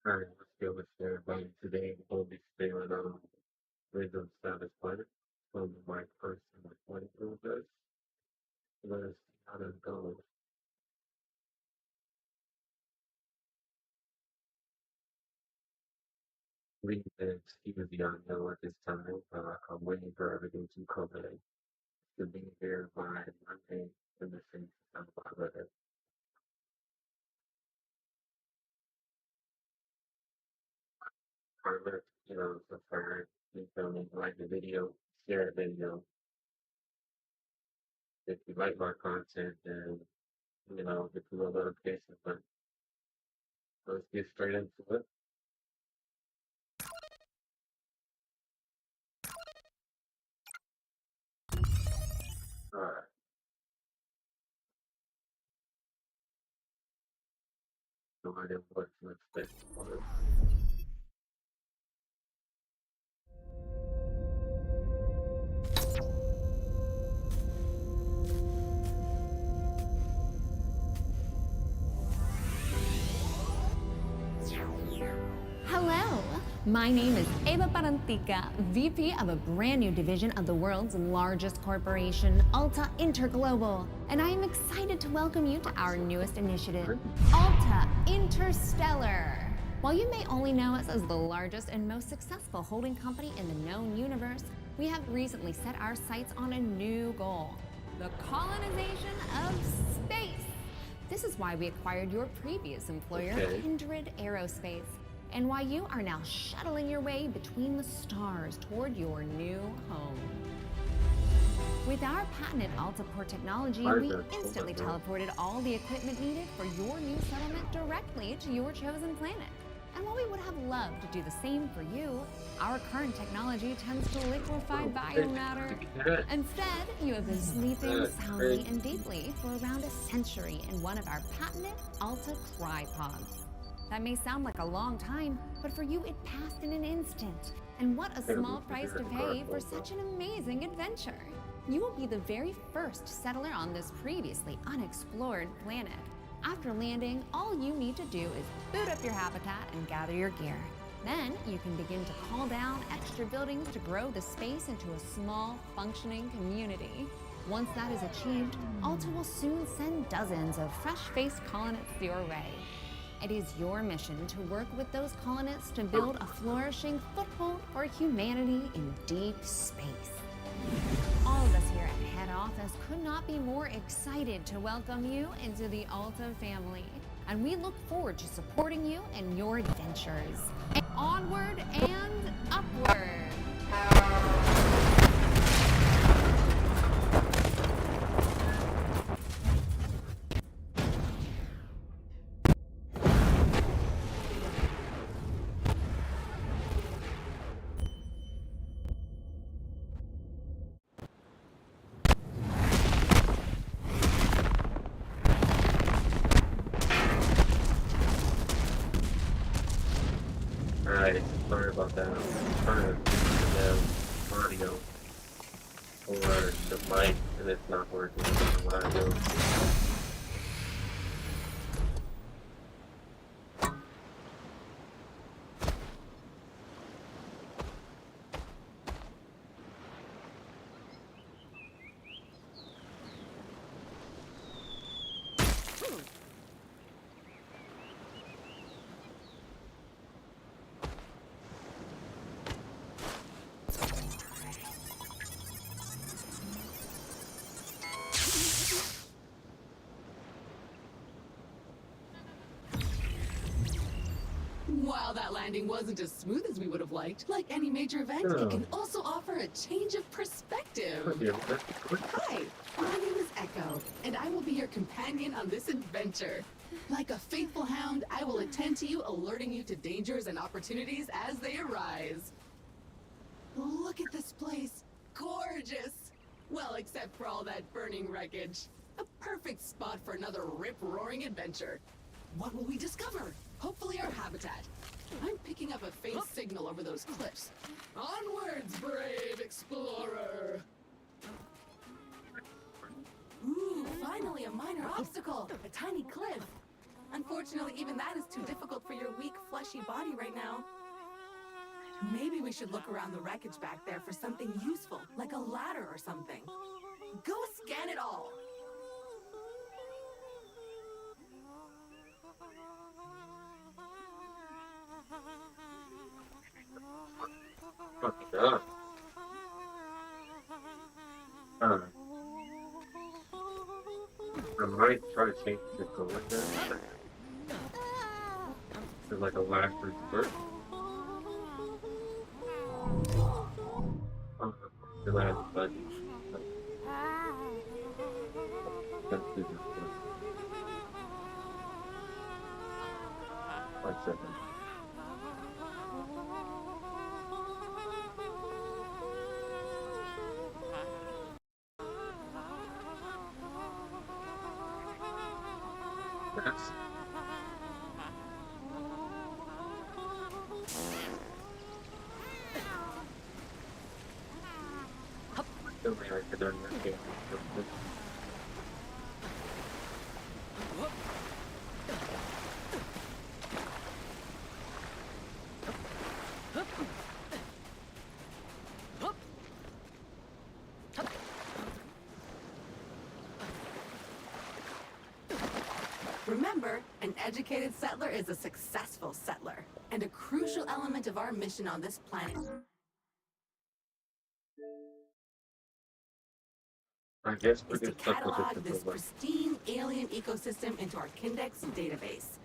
Alright, let's go with everybody. Today we'll be staring on rhythm status planet from my first and my playthrough of this. Let us see how that goes. Please excuse the unknown at this time. I'm waiting for everything to come in to be here by Monday in the same time about it. Subscribe, keep filming, like the video, share the video. If you like my content, then hit the little notification button. Let's get straight into it. Alright, no idea what to expect. Hello, my name is Eva Parantica, VP of a brand new division of the world's largest corporation, Alta Interglobal, and I am excited to welcome you to our newest initiative, Alta Interstellar. While you may only know us as the largest and most successful holding company in the known universe, we have recently set our sights on a new goal, the colonization of space. This is why we acquired your previous employer, Okay. Kindred Aerospace, and why you are now shuttling your way between the stars toward your new home. With our patented Altaport technology, we instantly teleported all the equipment needed for your new settlement directly to your chosen planet. And while we would have loved to do the same for you, our current technology tends to liquefy biomatter. Instead, you have been sleeping soundly and deeply for around a century in one of our patented Alta Crypods. That may sound like a long time, but for you it passed in an instant. And what a small price to pay for such an amazing adventure. You will be the very first settler on this previously unexplored planet. After landing, all you need to do is boot up your habitat and gather your gear. Then you can begin to call down extra buildings to grow the space into a small, functioning community. Once that is achieved, Alta will soon send dozens of fresh-faced colonists your way. It is your mission to work with those colonists to build a flourishing foothold for humanity in deep space. All of us here at Head Office could not be more excited to welcome you into the Alta family, and we look forward to supporting you in your adventures. And onward and upward! Alright, sorry about that. I'm trying to fix the audio or the mic and it's not working. I don't know what I do. While that landing wasn't as smooth as we would have liked, like any major event, it can also offer a change of perspective. Yeah, that's quick. Hi, my name is Echo, and I will be your companion on this adventure. Like a faithful hound, I will attend to you, alerting you to dangers and opportunities as they arise. Look at this place. Gorgeous! Well, except for all that burning wreckage. A perfect spot for another rip-roaring adventure. What will we discover? Hopefully our habitat. I'm picking up a faint signal over those cliffs. Onwards, brave explorer! Ooh, finally a minor obstacle. A tiny cliff. Unfortunately, even that is too difficult for your weak flesh. fleshy body right now. Maybe we should look around the wreckage back there for something useful, like a ladder or something. Go scan it all! Fucking up. I might try to change the color there. To like a last resort. The last budget. Let's do this one. 1 second. That's the way I could understand it. Remember, an educated settler is a successful settler, and a crucial element of our mission on this planet. I guess we're Is to just stuck with catalog it this until pristine alien ecosystem into our Kindex database.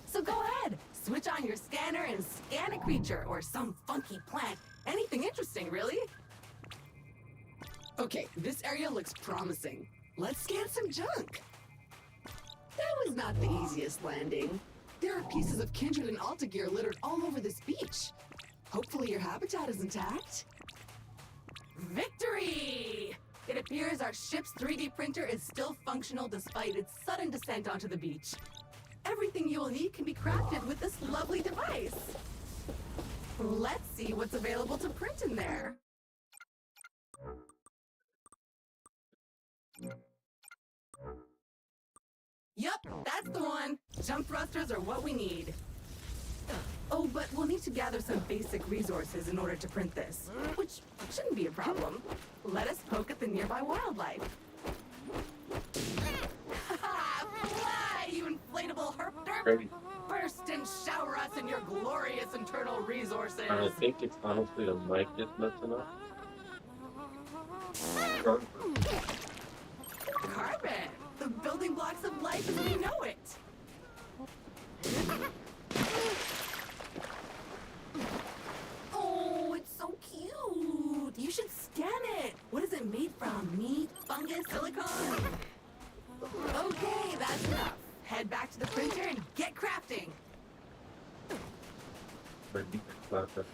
So go ahead, switch on your scanner and scan a creature or some funky plant. Anything interesting, really. Okay, this area looks promising. Let's scan some junk. That was not the easiest landing. There are pieces of Kindred and Alta gear littered all over this beach. Hopefully your habitat is intact. Victory! It appears our ship's 3D printer is still functional despite its sudden descent onto the beach. Everything you will need can be crafted with this lovely device. Let's see what's available to print in there. Yup, that's the one. Jump thrusters are what we need. Oh, but we'll need to gather some basic resources in order to print this, which shouldn't be a problem. Let us poke at the nearby wildlife. Fly, you inflatable herpter! ready. Burst and shower us in your glorious internal resources. I think it's honestly the mic that's messing up. Carbon, the building blocks of life as we know it. Oh, it's so cute. You should scan it. What is it made from? Meat, fungus, silicone? Okay, that's enough. Head back to the printer and get crafting. My deep process.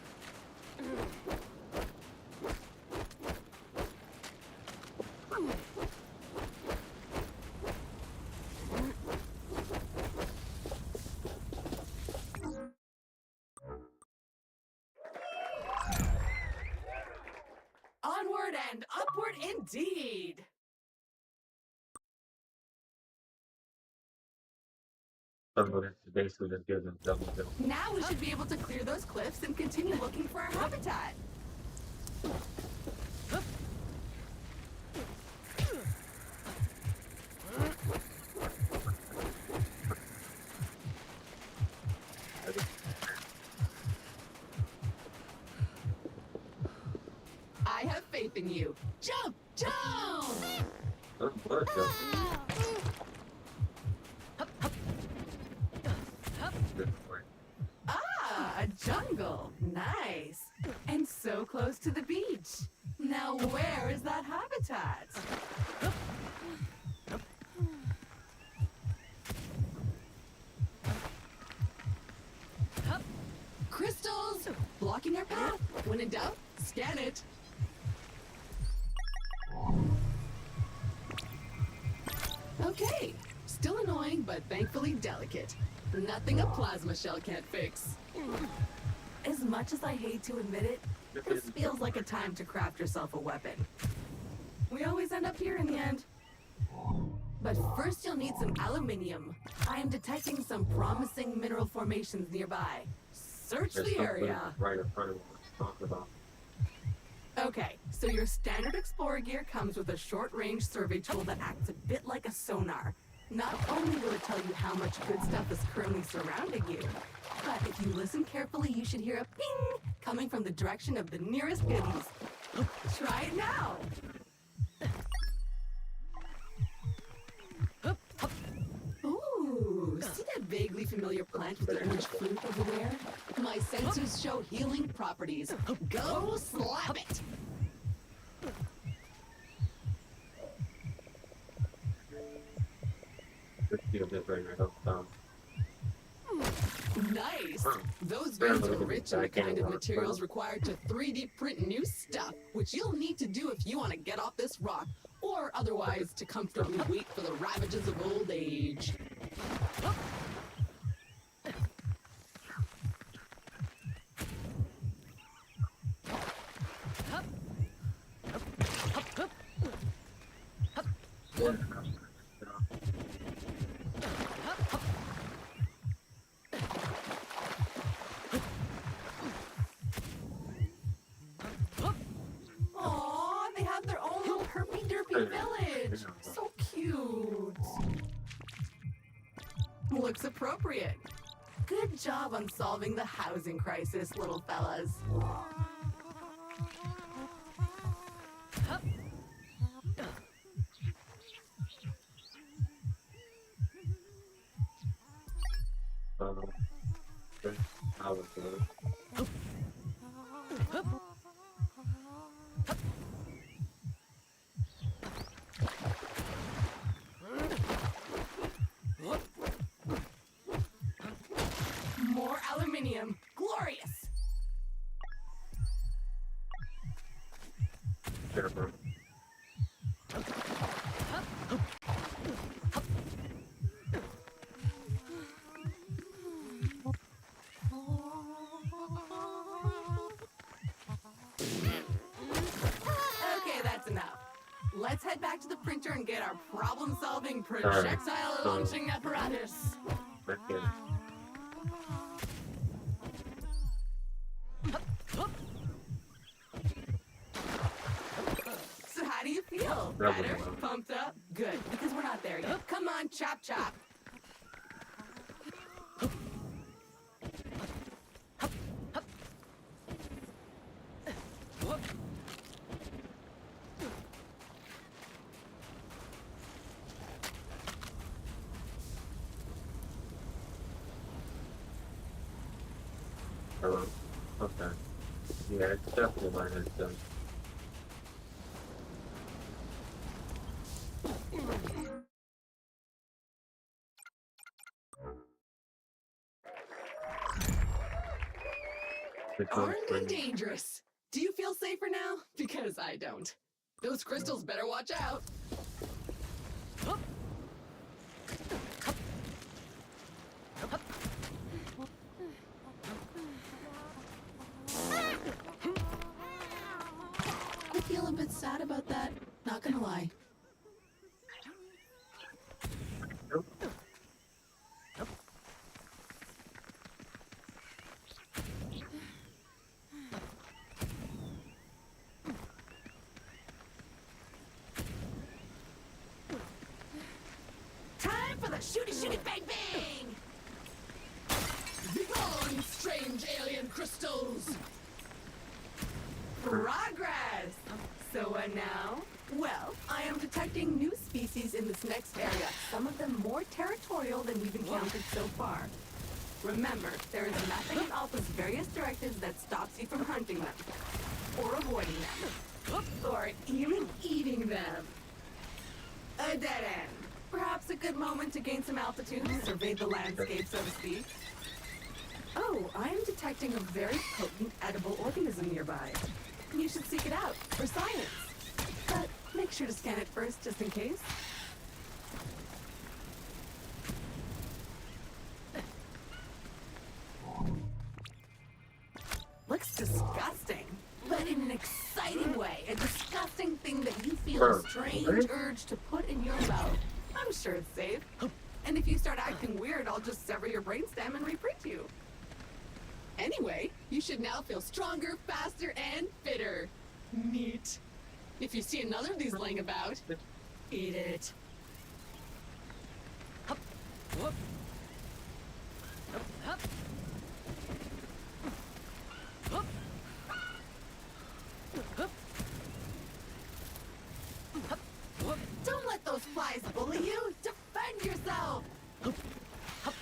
Onward and upward indeed. Somebody basically just gives them double jump. Now we should be able to clear those cliffs and continue looking for our habitat. I have faith in you. Jump! Jump! What a jump. Good point. Ah, a jungle. Nice. And so close to the beach. Now where is that habitat? Crystals! Blocking our path. When in doubt, scan it. Okay. Still annoying, but thankfully delicate. Nothing a plasma shell can't fix. As much as I hate to admit it, this feels like a time to craft yourself a weapon. We always end up here in the end. But first you'll need some aluminium. I am detecting some promising mineral formations nearby. Search There's the something area. right in front of us talking about. Okay, so your standard Explorer gear comes with a short-range survey tool that acts a bit like a sonar. Not only will it tell you how much good stuff is currently surrounding you, but if you listen carefully, you should hear a ping coming from the direction of the nearest goodies. Try it now! Ooh, see that vaguely familiar plant with the orange fruit over there? My sensors show healing properties. Go slap it! This field is right up down. Nice! Those veins are rich in the kind of materials required to 3D print new stuff, which you'll need to do if you want to get off this rock, or otherwise to comfortably wait for the ravages of old age. Aw, they have their own little herpy-derpy village. So cute. Looks appropriate. Good job on solving the housing crisis, little fellas. How it goes. More aluminium. Glorious. Careful. Okay, that's enough. Let's head back to the printer and get our problem-solving projectile launching apparatus. Back in. So how do you feel? Better? Pumped up? Good, because we're not there yet. Come on, chop chop. Okay. Yeah, it's definitely my head's done. Aren't they dangerous? Do you feel safer now? Because I don't. Those crystals better watch out. I feel a bit sad about that, not gonna lie. Time for the shooty shooty bang bang! Begone, strange alien crystals! Progress! So what now? Well, I am detecting new species in this next area, some of them more territorial than we've encountered so far. Remember, there is nothing in Alpha's various directives that stops you from hunting them, or avoiding them, or even eating them. A dead end. Perhaps a good moment to gain some altitude, survey the landscape, so to speak. Oh, I am detecting a very potent edible organism nearby. You should seek it out for science. But make sure to scan it first, just in case. Looks disgusting, but in an exciting way. A disgusting thing that you feel a strange urge to put in your mouth. I'm sure it's safe. And if you start acting weird, I'll just sever your brainstem and reprint you. Anyway, you should now feel stronger, faster, and fitter. Neat. If you see another of these laying about, eat it. Hup. Whoop. Hup. Hup. Hup. Hup. Hup. Whoop. Don't let those flies bully you. Defend yourself. Hup. Hup.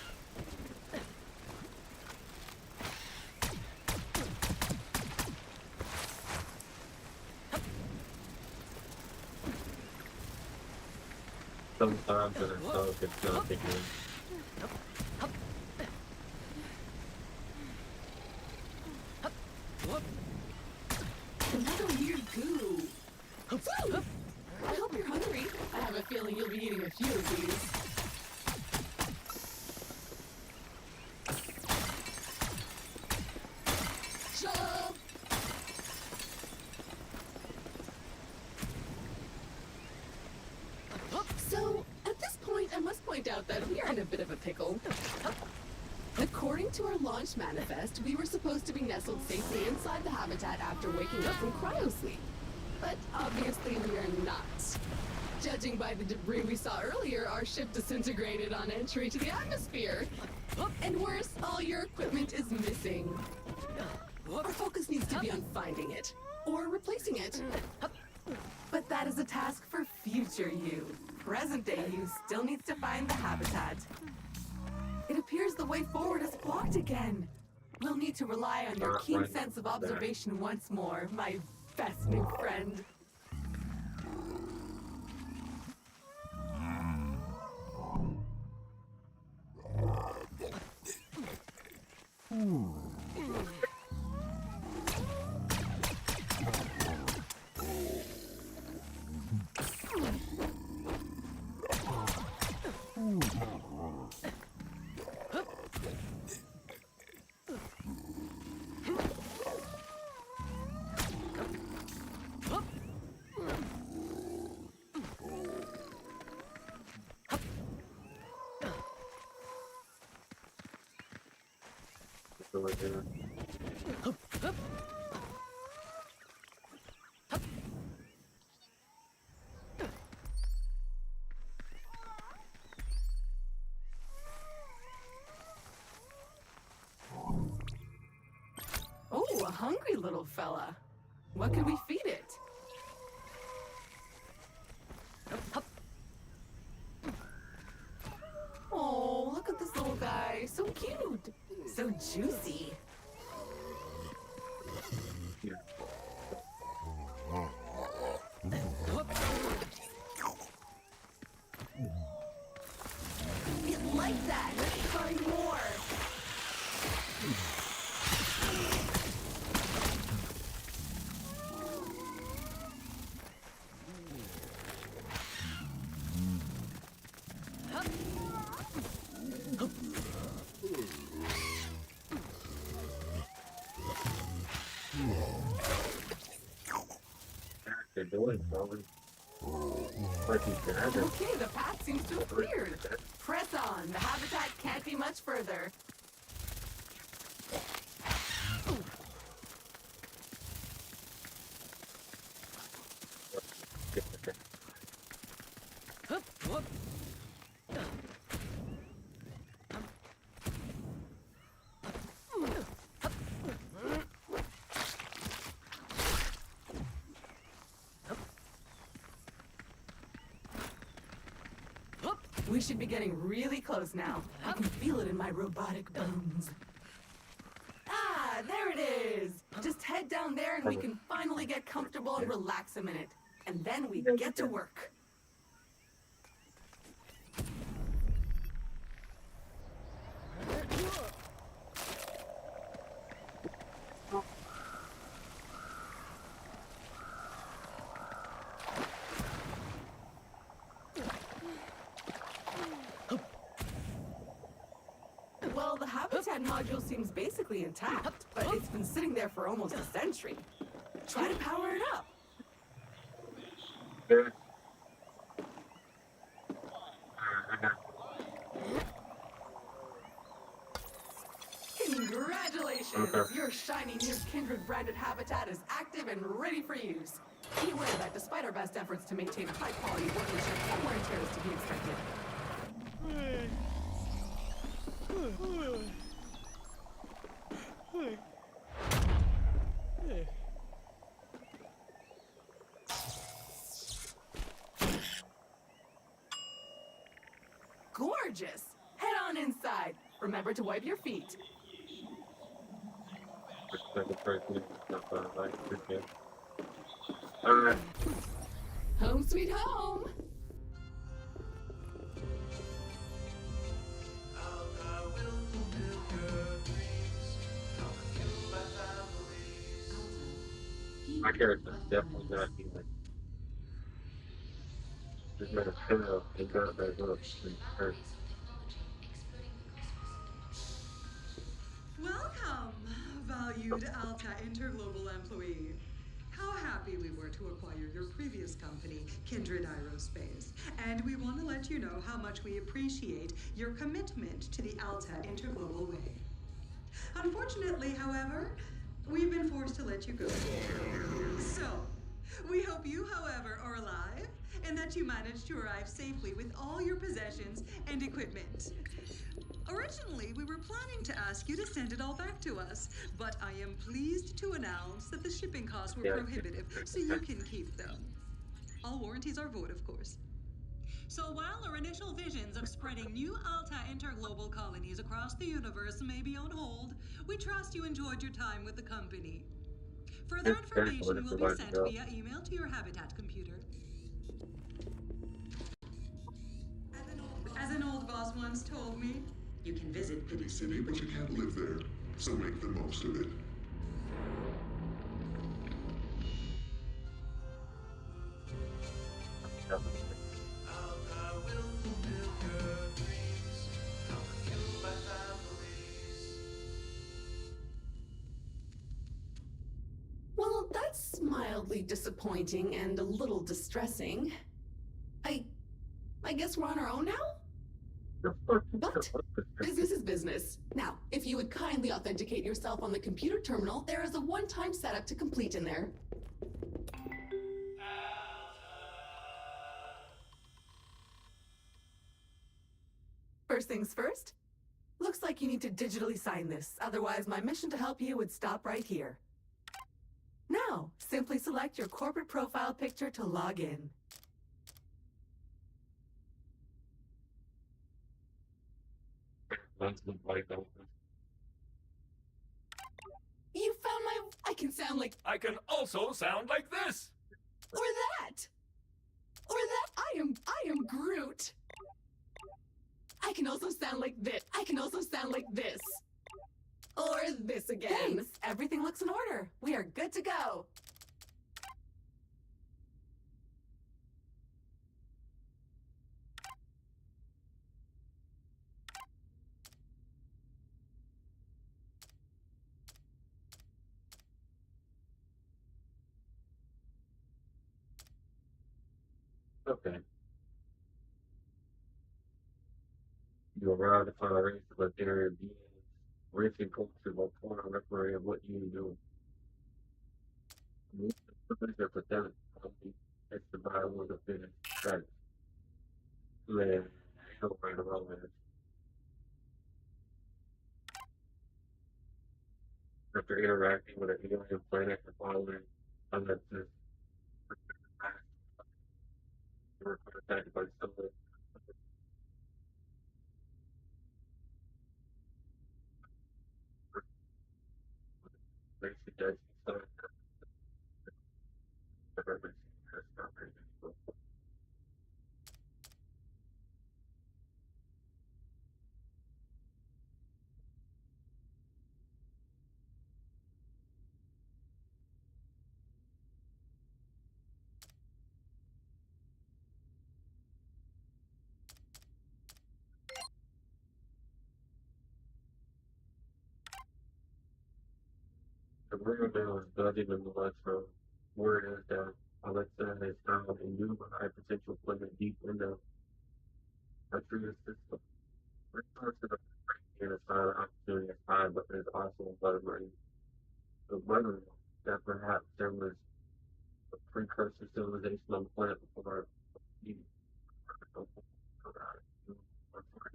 Sometimes in itself it's not big. Hup. Hup. Hup. Whoop. Another weird goo. Hup. Food! Hup. I hope you're hungry. I have a feeling you'll be eating a few of these. Jump! So, at this point, I must point out that we are in a bit of a pickle. According to our launch manifest, we were supposed to be nestled safely inside the habitat after waking up from cryosleep. But obviously we are not. Judging by the debris we saw earlier, our ship disintegrated on entry to the atmosphere. And worse, all your equipment is missing. Our focus needs to be on finding it, or replacing it. But that is a task for future you. Present day you still needs to find the habitat. It appears the way forward is blocked again. We'll need to rely on your keen sense of observation once more, my best new friend. So like that. Oh, a hungry little fella. What could we feed it? Oh, look at this little guy. So cute. So juicy. It likes that. Let's find more. They're doing something. Like he's gathered. Okay, the path seems to have cleared. Press on. The habitat can't be much further. Hup. Whoop. We should be getting really close now. I can feel it in my robotic bones. Ah, there it is! Just head down there and we can finally get comfortable and relax a minute. And then we get to work. Well, the habitat module seems basically intact, but it's been sitting there for almost a century. Try to power it up. There. Congratulations! Okay. Your shiny new Kindred branded habitat is active and ready for use. Be aware that despite our best efforts to maintain high quality workmanship, some wear and tear is to be expected. Gorgeous! Head on inside. Remember to wipe your feet. Second person, like, okay. Alright. Home sweet home! My character is definitely not human. Just made a fail and got back up and hurt. Welcome, valued Alta Interglobal employee. How happy we were to acquire your previous company, Kindred Aerospace. And we want to let you know how much we appreciate your commitment to the Alta Interglobal way. Unfortunately, however, we've been forced to let you go. So, we hope you, however, are alive and that you managed to arrive safely with all your possessions and equipment. Originally, we were planning to ask you to send it all back to us, but I am pleased to announce that the shipping costs were prohibitive, so you can keep them. All warranties are void, of course. So while our initial visions of spreading new Alta interglobal colonies across the universe may be on hold, we trust you enjoyed your time with the company. Further information will be sent via email to your Habitat computer. As an old boss once told me, you can visit Pity City, but you can't live there. So make the most of it. Well, that's mildly disappointing and a little distressing. I guess we're on our own now? But business is business. Now, if you would kindly authenticate yourself on the computer terminal, there is a one-time setup to complete in there. First things first, looks like you need to digitally sign this. Otherwise, my mission to help you would stop right here. Now, simply select your corporate profile picture to log in. You found my... I can sound like... I can also sound like this! Or that! Or that! I am Groot! I can also sound like this. I can also sound like this. Or this again. Thanks. Everything looks in order. We are good to go. Okay. You arrive at a race of area beings, rich and culture will form a referee of what you do. Meet the privilege of pathetic quality and survival of the fittest. Right. Man, ain't no right or wrong with it. After interacting with an alien planet and following unless this you were contacted by someone basic that you saw the rumor mill is not even much from word is that Alexa has found a new high potential planet deep in the Arcturus system. Resources Here, silent opportunity is high, but there's also a lot of money. The wondering that perhaps there was a precursor civilization on the planet before you authority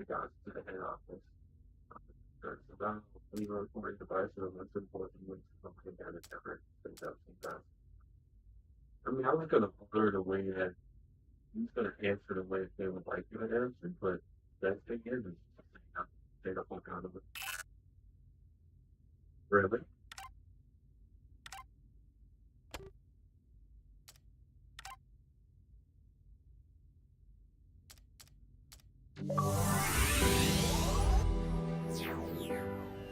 got to the head office. There's about we were recording device and most important was something that it never turned out to that. I mean, I was gonna blur the way that he's gonna answer the way they would like you to answer, but that thing is stay the fuck out of it. Really?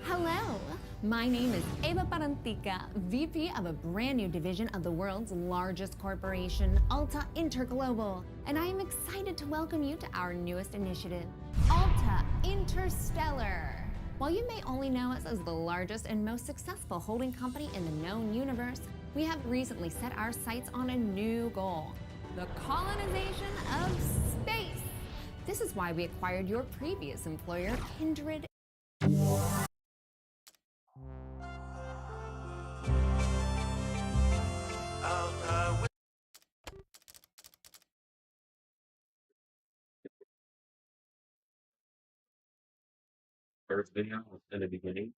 Hello, my name is Eva Parantica, VP of a brand new division of the world's largest corporation, Alta Interglobal, and I am excited to welcome you to our newest initiative, Alta Interstellar. While you may only know us as the largest and most successful holding company in the known universe, we have recently set our sights on a new goal, the colonization of space. This is why we acquired your previous employer, Kindred. First video was in the beginning.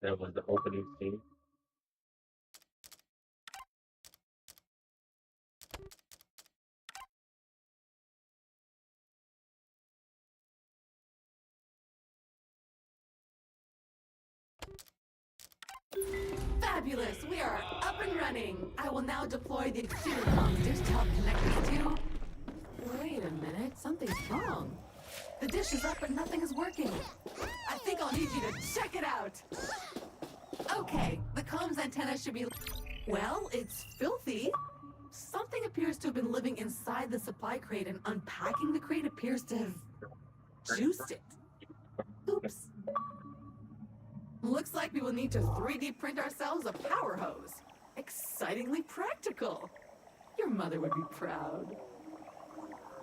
That was the opening scene. Fabulous! We are up and running. I will now deploy the exterior comms dish to help connect us to... Wait a minute, something's wrong. The dish is up but nothing is working. I think I'll need you to check it out. Okay, the comms antenna should be... Well, it's filthy. Something appears to have been living inside the supply crate, and unpacking the crate appears to have juiced it. Oops. Looks like we will need to 3D print ourselves a power hose. Excitingly practical. Your mother would be proud.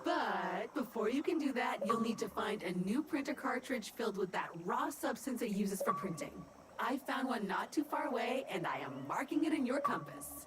But before you can do that, you'll need to find a new printer cartridge filled with that raw substance it uses for printing. I found one not too far away, and I am marking it in your compass.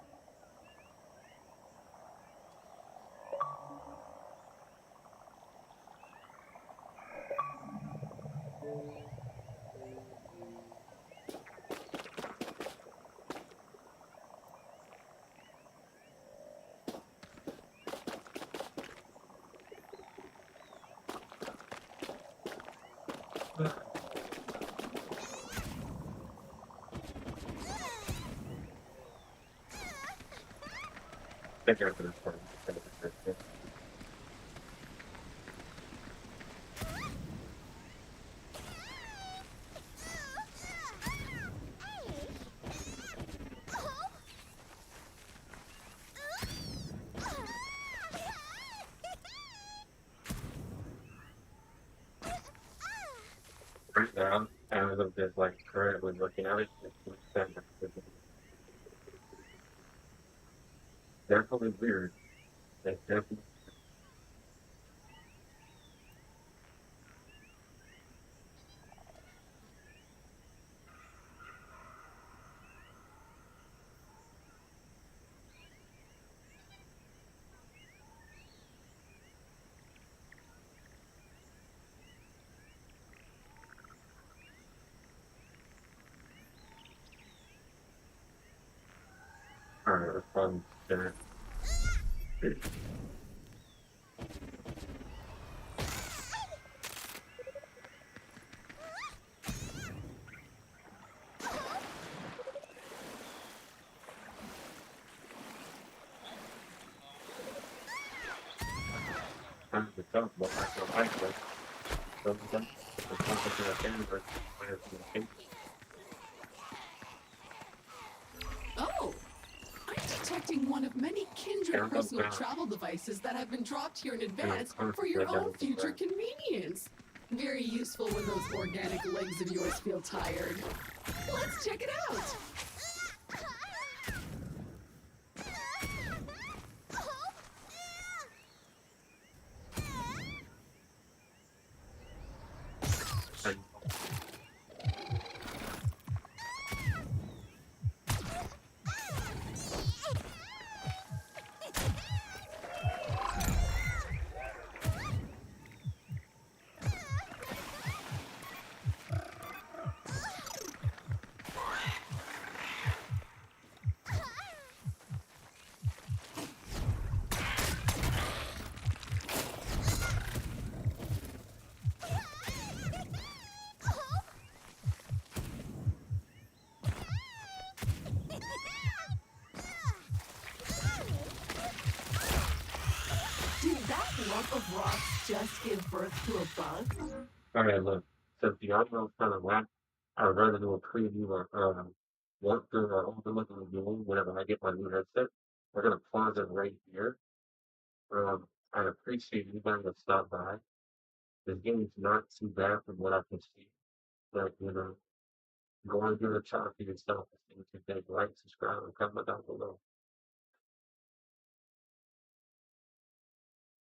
Thank you for this part. Right now, as of just like currently looking at it, it's definitely weird. It's definitely a fun dinner. Time to talk about actual life, but sometimes the concept of the universe is Oh! I'm detecting one of many Kindred personal travel devices that have been dropped here in advance for your own future convenience. Very useful when those organic legs of yours feel tired. Let's check it out! just give birth to a bug? Alright, look. Since the audio's kind of whack, I would rather do a preview or walk through or overlook of the game whenever I get my new headset. We're gonna pause it right here. I appreciate you guys that stopped by. This game's not too bad from what I can see. But, go and give it a try for yourself. If you think, like, subscribe, and comment down below.